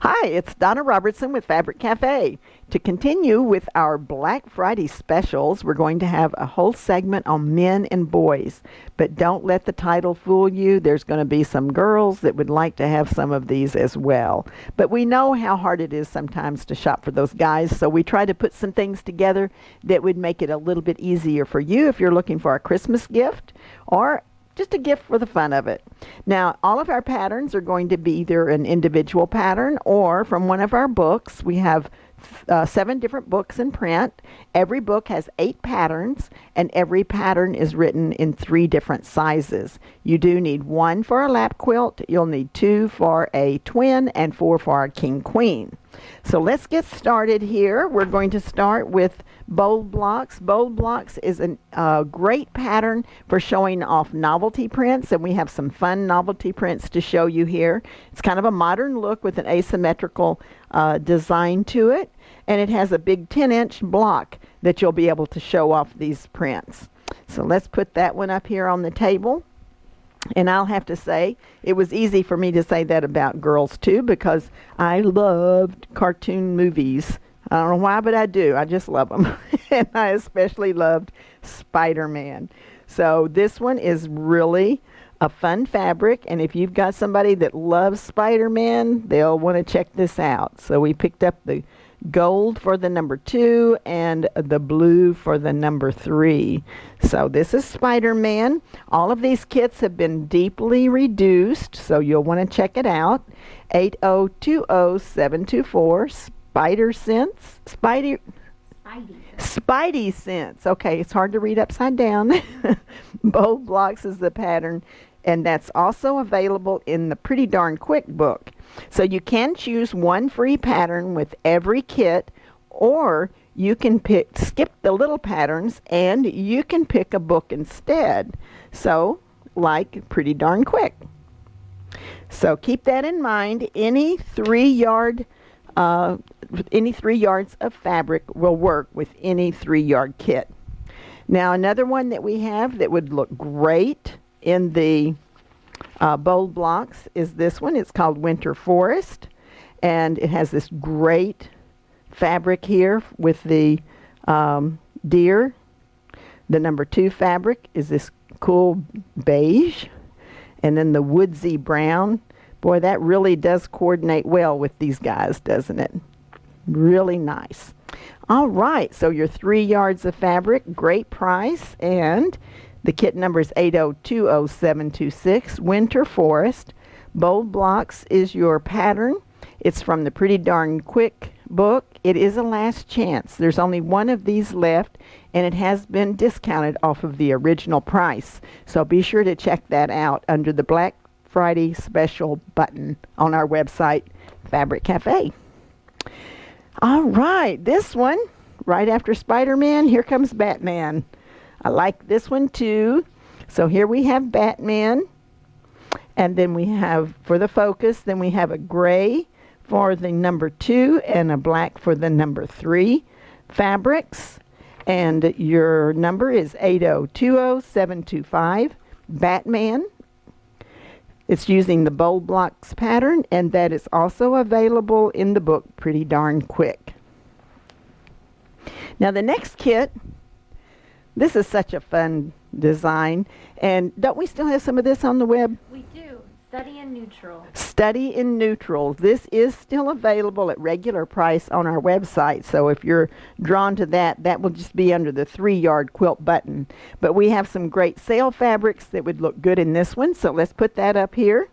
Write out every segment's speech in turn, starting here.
Hi, it's Donna Robertson with Fabric Cafe. To continue with our Black Friday specials, we're going to have a whole segment on men and boys. But don't let the title fool you. There's going to be some girls that would like to have some of these as well. But we know how hard it is sometimes to shop for those guys, so we try to put some things together that would make it a little bit easier for you if you're looking for a Christmas gift or just a gift for the fun of it. Now, all of our patterns are going to be either an individual pattern or from one of our books. We have 7 different books in print. Every book has 8 patterns, and every pattern is written in 3 different sizes. You do need 1 for a lap quilt, you'll need 2 for a twin, and 4 for a king queen. So let's get started here. We're going to start with Bold Blocks. Bold Blocks is a great pattern for showing off novelty prints, and we have some fun novelty prints to show you here. It's kind of a modern look with an asymmetrical design to it, and it has a big 10-inch block that you'll be able to show off these prints. So let's put that one up here on the table. And I'll have to say, it was easy for me to say that about girls too, because I loved cartoon movies. I don't know why, but I do. I just love them. And I especially loved Spider-Man. So this one is really a fun fabric, and if you've got somebody that loves Spider-Man, they'll want to check this out. So we picked up the gold for the number 2 and the blue for the number 3. So this is Spider-Man. All of these kits have been deeply reduced, so you'll want to check it out. 8020724 Spider Sense. Spidey Sense. Okay, it's hard to read upside down. Bold Blocks is the pattern, and that's also available in the Pretty Darn Quick book. So you can choose one free pattern with every kit, or you can skip the little patterns and you can pick a book instead. So, like Pretty Darn Quick. So keep that in mind. Any 3 yards of fabric will work with any 3-yard kit. Now another one that we have that would look great in the Bold Blocks is this one. It's called Winter Forest, and it has this great fabric here with the deer. The number 2 fabric is this cool beige, and then the woodsy brown. Boy, that really does coordinate well with these guys, doesn't it? Really nice. All right, so your 3 yards of fabric, great price, and the kit number is 8020726, Winter Forest. Bold Blocks is your pattern. It's from the Pretty Darn Quick book. It is a last chance. There's only one of these left, and it has been discounted off of the original price. So be sure to check that out under the Black Friday special button on our website, Fabric Cafe. All right, this one, right after Spider-Man, here comes Batman. I like this one too. So here we have Batman, and then we have, for the focus, then we have a gray for the number 2 and a black for the number 3 fabrics. And your number is 8020725, Batman. It's using the Bold Blocks pattern, and that is also available in the book Pretty Darn Quick. Now the next kit, this is such a fun design, and don't we still have some of this on the web? We do. Study in Neutral. Study in Neutral. This is still available at regular price on our website, so if you're drawn to that, that will just be under the 3-yard quilt button. But we have some great sale fabrics that would look good in this one, so let's put that up here.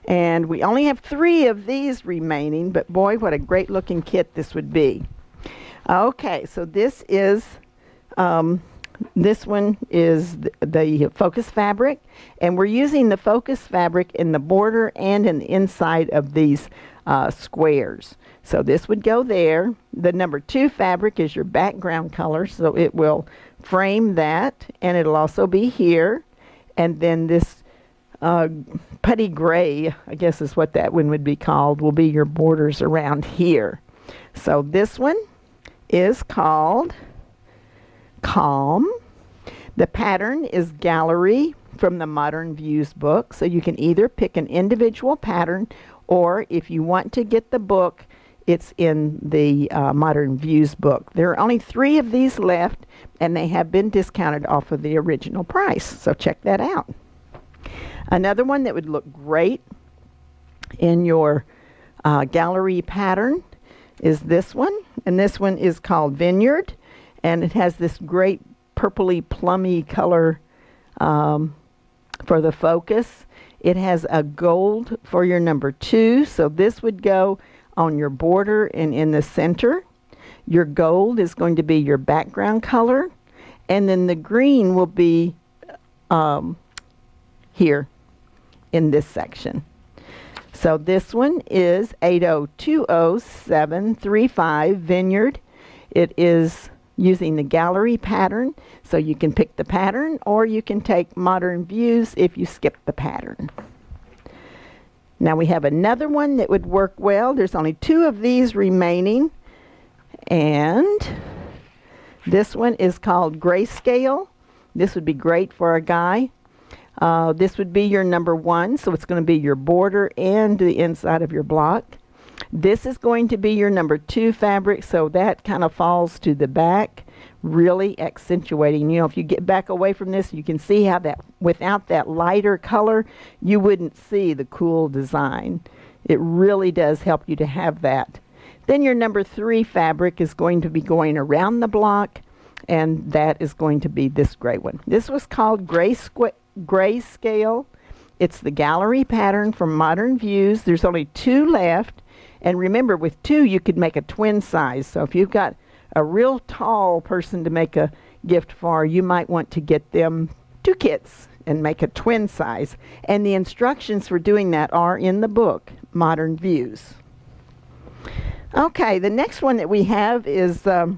And we only have 3 of these remaining, but boy, what a great looking kit this would be. Okay, so this is this one is the focus fabric, and we're using the focus fabric in the border and in the inside of these squares. So this would go there. The number 2 fabric is your background color, so it will frame that, and it'll also be here. And then this putty gray, I guess is what that one would be called, will be your borders around here. So this one is called Calm. The pattern is Gallery from the Modern Views book, so you can either pick an individual pattern or if you want to get the book, it's in the Modern Views book. There are only 3 of these left, and they have been discounted off of the original price, so check that out. Another one that would look great in your gallery pattern is this one, and this one is called Vineyard, and it has this great purpley plummy color for the focus. It has a gold for your number 2, so this would go on your border and in the center. Your gold is going to be your background color, and then the green will be here in this section. So this one is 8020735 Vineyard. It is using the gallery pattern, so you can pick the pattern or you can take Modern Views if you skip the pattern. Now we have another one that would work well. There's only 2 of these remaining, and this one is called Grayscale. This would be great for a guy. This would be your number 1, so it's going to be your border and the inside of your block. This is going to be your number 2 fabric, so that kind of falls to the back, really accentuating. You know, if you get back away from this, you can see how that, without that lighter color, you wouldn't see the cool design. It really does help you to have that. Then your number 3 fabric is going to be going around the block, and that is going to be this gray one. This was called Grayscale. It's the gallery pattern from Modern Views. There's only 2 left. And remember, with 2, you could make a twin size. So if you've got a real tall person to make a gift for, you might want to get them 2 kits and make a twin size. And the instructions for doing that are in the book, Modern Views. Okay, the next one that we have is the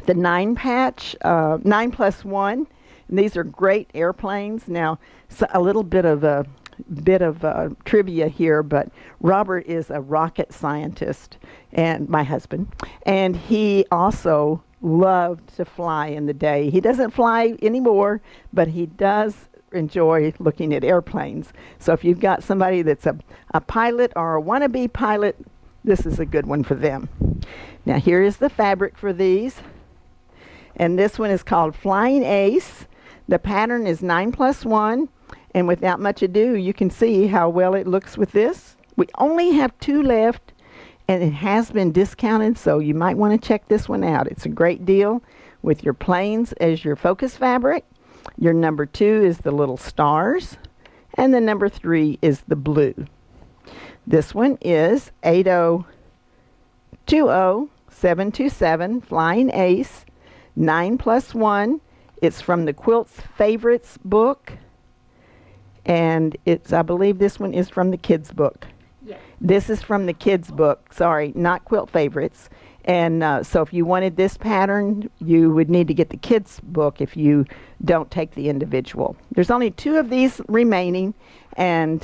9 patch, 9+1. And these are great airplanes. Now, so a little bit of trivia here, but Robert is a rocket scientist, and my husband, and he also loved to fly in the day. He doesn't fly anymore, but he does enjoy looking at airplanes. So if you've got somebody that's a pilot or a wannabe pilot, this is a good one for them. Now here is the fabric for these, and this one is called Flying Ace. The pattern is 9+1. And without much ado, you can see how well it looks with this. We only have 2 left, and it has been discounted, so you might want to check this one out. It's a great deal with your plains as your focus fabric. Your number 2 is the little stars, and the number 3 is the blue. This one is 8020727 Flying Ace, 9+1. It's from the Quilt's Favorites book. And it's, I believe this one is from the kids book. Yes. This is from the kids book. Sorry, not Quilt Favorites. And so if you wanted this pattern, you would need to get the kids book if you don't take the individual. There's only 2 of these remaining, and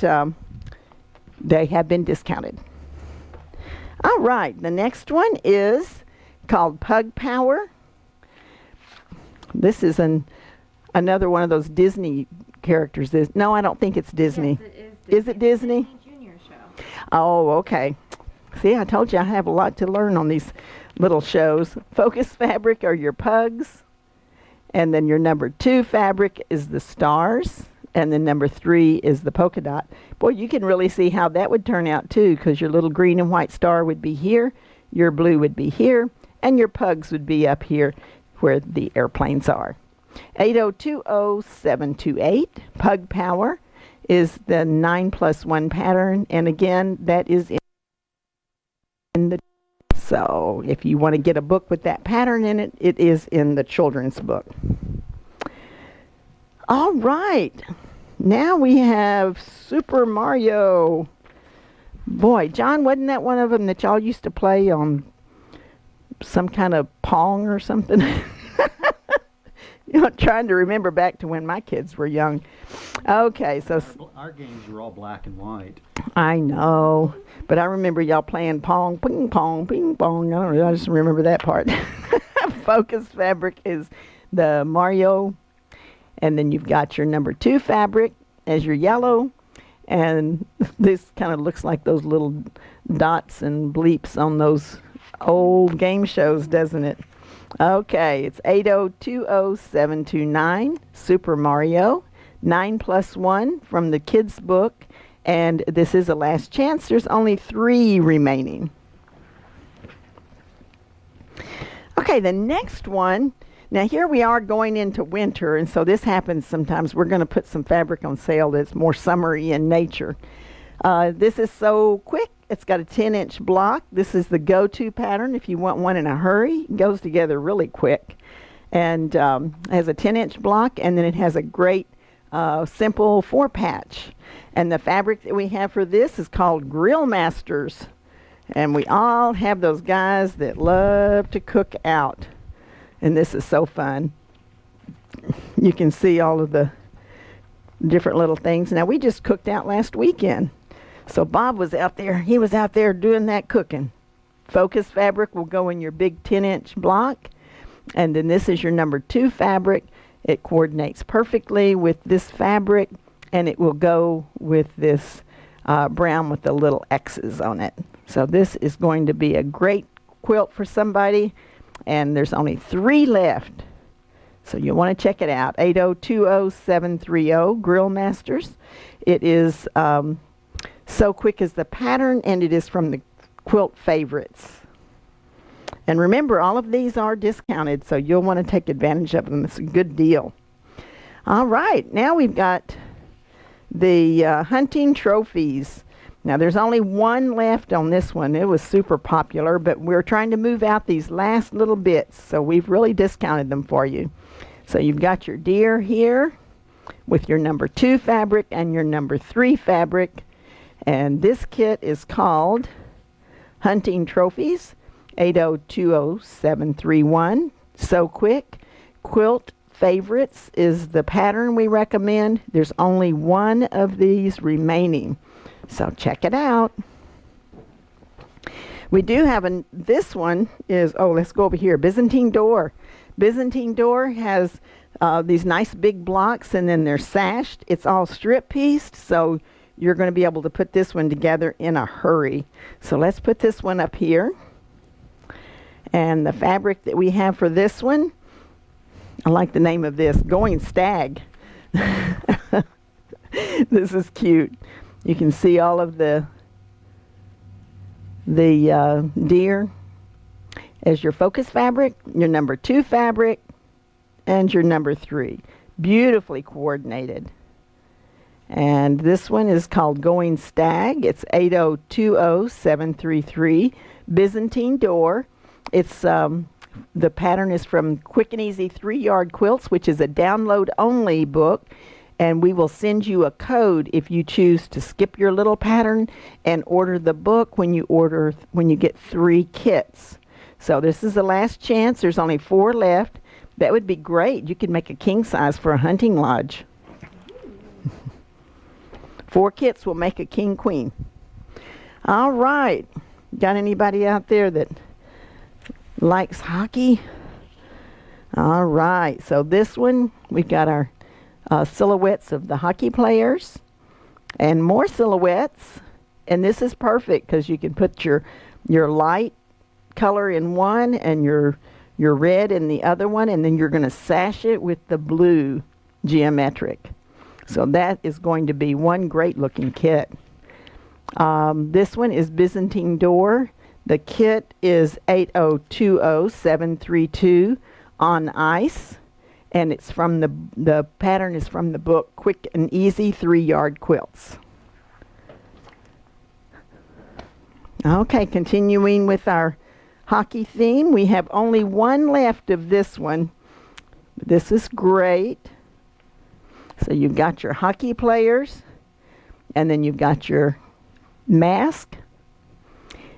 they have been discounted. All right, the next one is called Pug Power. This is another one of those Disney characters. No, I don't think it's Disney. Yes, it is Disney. Is it Disney? It's a Disney Junior show. Oh, okay. See, I told you I have a lot to learn on these little shows. Focus fabric are your pugs, and then your number 2 fabric is the stars, and then number 3 is the polka dot. Boy, you can really see how that would turn out too, because your little green and white star would be here, your blue would be here, and your pugs would be up here where the airplanes are. 8020728 Pug Power is the 9+1 pattern, and again, that is in the, so if you want to get a book with that pattern in it, it is in the children's book. All right, now we have Super Mario. Boy, John, wasn't that one of them that y'all used to play on some kind of Pong or something? You know, trying to remember back to when my kids were young. Okay, so our games were all black and white. I know, but I remember y'all playing Pong, ping pong, ping pong. I don't know, I just remember that part. Focus fabric is the Mario, and then you've got your number 2 fabric as your yellow, And this kind of looks like those little dots and bleeps on those old game shows, doesn't it? Okay, it's 8020729, Super Mario, 9 plus 1 from the kids' book, and this is a last chance. There's only 3 remaining. Okay, the next one. Now here we are going into winter, and so this happens sometimes. We're going to put some fabric on sale that's more summery in nature. This is so quick. It's got a 10-inch block. This is the go-to pattern if you want one in a hurry. It goes together really quick. And has a 10-inch block, and then it has a great simple 4-patch. And the fabric that we have for this is called Grill Masters. And we all have those guys that love to cook out. And this is so fun. You can see all of the different little things. Now, we just cooked out last weekend. So Bob was out there. He was out there doing that cooking. Focus fabric will go in your big 10-inch block. And then this is your number 2 fabric. It coordinates perfectly with this fabric. And it will go with this brown with the little X's on it. So this is going to be a great quilt for somebody. And there's only 3 left. So you'll want to check it out. 8020730, Grill Masters. It is so quick as the pattern, and it is from the Quilt Favorites. And remember, all of these are discounted, so you'll want to take advantage of them. It's a good deal. All right, now we've got the hunting trophies. Now, there's only 1 left on this one. It was super popular, but we're trying to move out these last little bits, so we've really discounted them for you. So you've got your deer here with your number 2 fabric and your number 3 fabric. And this kit is called Hunting Trophies, 8020731. So quick. Quilt Favorites is the pattern we recommend. There's only 1 of these remaining. So check it out. We do have this one is, let's go over here, Byzantine Door. Byzantine Door has these nice big blocks, and then they're sashed. It's all strip pieced, so you're going to be able to put this one together in a hurry. So let's put this one up here. And the fabric that we have for this one, I like the name of this, Going Stag. This is cute. You can see all of the deer as your focus fabric, your number 2 fabric, and your number 3. Beautifully coordinated. And this one is called Going Stag. It's 8020733, Byzantine Door. It's the pattern is from Quick and Easy 3-Yard Quilts, which is a download-only book. And we will send you a code if you choose to skip your little pattern and order the book when you get 3 kits. So this is the last chance. There's only 4 left. That would be great. You could make a king size for a hunting lodge. 4 kits will make a king queen. All right. Got anybody out there that likes hockey? All right. So this one, we've got our silhouettes of the hockey players and more silhouettes. And this is perfect because you can put your light color in one and your red in the other one, and then you're going to sash it with the blue geometric. So that is going to be one great looking kit. This one is Byzantine Door. The kit is 8020732 on ice. And it's from the pattern is from the book Quick and Easy 3-Yard Quilts. Okay, continuing with our hockey theme. We have only 1 left of this one. This is great. So you've got your hockey players, and then you've got your mask,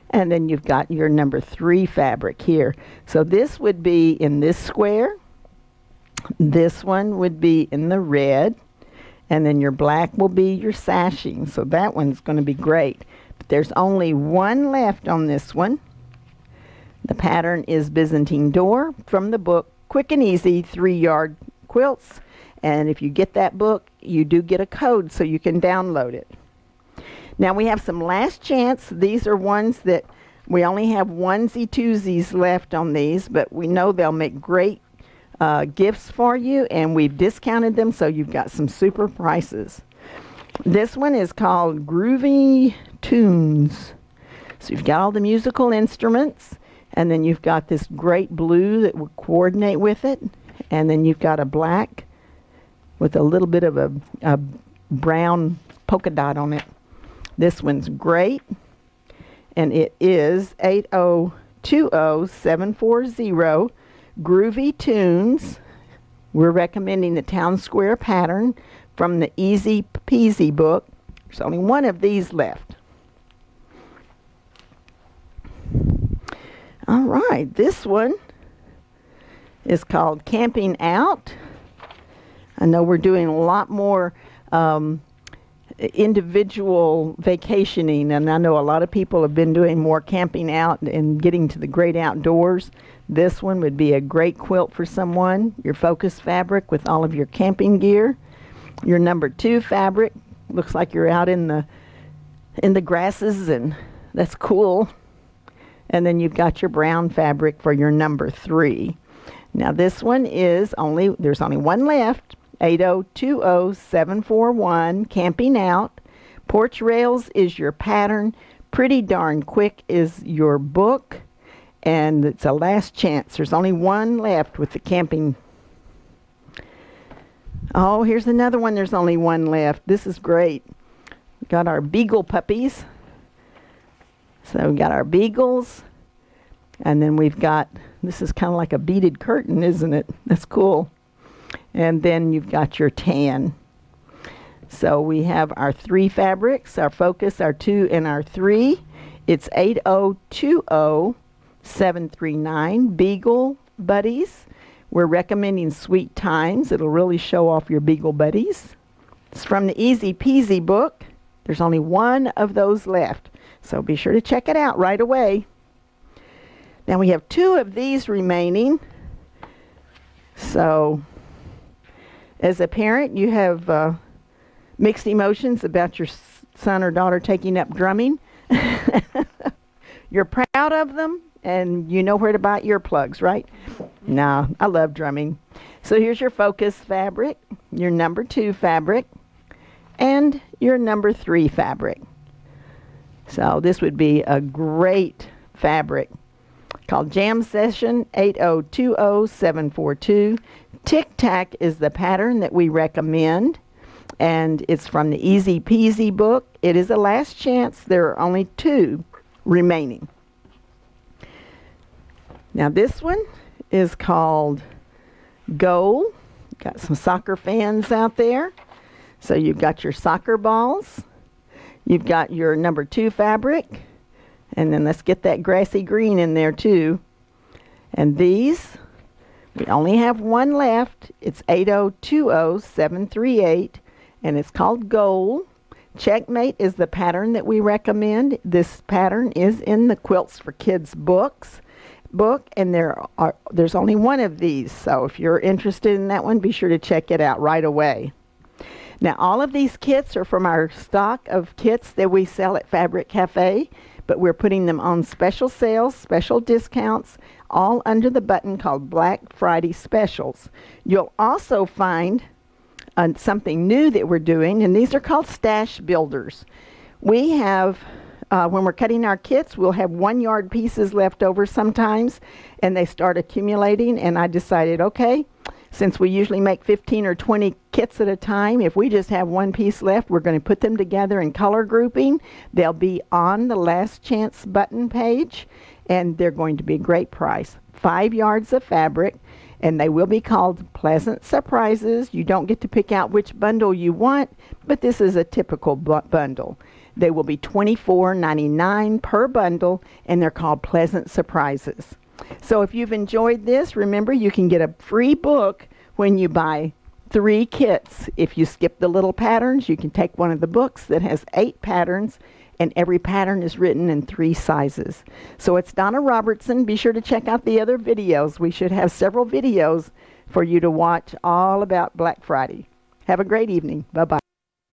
and then you've got your number 3 fabric here. So this would be in this square. This one would be in the red, and then your black will be your sashing. So that one's going to be great. But there's only 1 left on this one. The pattern is Byzantine Door from the book Quick and Easy 3-Yard Quilts. And if you get that book, you do get a code so you can download it. Now we have some last chance. These are ones that we only have onesie twosies left on these, but we know they'll make great gifts for you, and we've discounted them, so you've got some super prices. This one is called Groovy Tunes. So you've got all the musical instruments, and then you've got this great blue that will coordinate with it, and then you've got a black with a little bit of a brown polka dot on it. This one's great, and it is 8020740 Groovy Tunes. We're recommending the Town Square pattern from the Easy Peasy book. There's only one of these left. All right, this one is called Camping Out. I know we're doing a lot more individual vacationing, and I know a lot of people have been doing more camping out and getting to the great outdoors. This one would be a great quilt for someone. Your focus fabric with all of your camping gear. Your number 2 fabric looks like you're out in the grasses, and that's cool. And then you've got your brown fabric for your number 3. Now this one is there's only one left. 8020741 Camping Out. Porch Rails is your pattern. Pretty Darn Quick is your book. And it's a last chance. There's only one left with the camping. Oh, here's another one. There's only one left. This is great. We've got our beagle puppies. So we've got our beagles. And then we've got, this is kind of like a beaded curtain, isn't it? That's cool. And then you've got your tan. So we have our 3 fabrics, our focus, our 2, and our 3. It's 8020739 Beagle Buddies. We're recommending Sweet Times. It'll really show off your Beagle Buddies. It's from the Easy Peasy book. There's only one of those left, so be sure to check it out right away. Now we have 2 of these remaining. So as a parent, you have mixed emotions about your son or daughter taking up drumming. You're proud of them, and you know where to buy earplugs, right? No, I love drumming. So here's your focus fabric, your number 2 fabric, and your number 3 fabric. So this would be a great fabric called Jam Session 8020742. Tic Tac is the pattern that we recommend, and it's from the Easy Peasy book. It is a last chance. There are only 2 remaining. Now this one is called Goal. Got some soccer fans out there. So you've got your soccer balls. You've got your number 2 fabric. And then let's get that grassy green in there too. And these, we only have one left. It's 8020738, and it's called Goal. Checkmate is the pattern that we recommend. This pattern is in the Quilts for Kids book, and there's only one of these. So if you're interested in that one, be sure to check it out right away. Now all of these kits are from our stock of kits that we sell at Fabric Cafe, but we're putting them on special sales, special discounts, all under the button called Black Friday Specials. You'll also find something new that we're doing, and these are called stash builders. We have, when we're cutting our kits, we'll have 1-yard pieces left over sometimes, and they start accumulating, and I decided, okay, since we usually make 15 or 20 kits at a time, if we just have 1 piece left, we're going to put them together in color grouping. They'll be on the last chance button page, and they're going to be a great price. 5 yards of fabric, and they will be called Pleasant Surprises. You don't get to pick out which bundle you want, but this is a typical bundle. They will be $24.99 per bundle, and they're called Pleasant Surprises. So if you've enjoyed this, remember you can get a free book when you buy 3 kits. If you skip the little patterns, you can take one of the books that has 8 patterns, and every pattern is written in 3 sizes. So it's Donna Robertson. Be sure to check out the other videos. We should have several videos for you to watch all about Black Friday. Have a great evening. Bye-bye.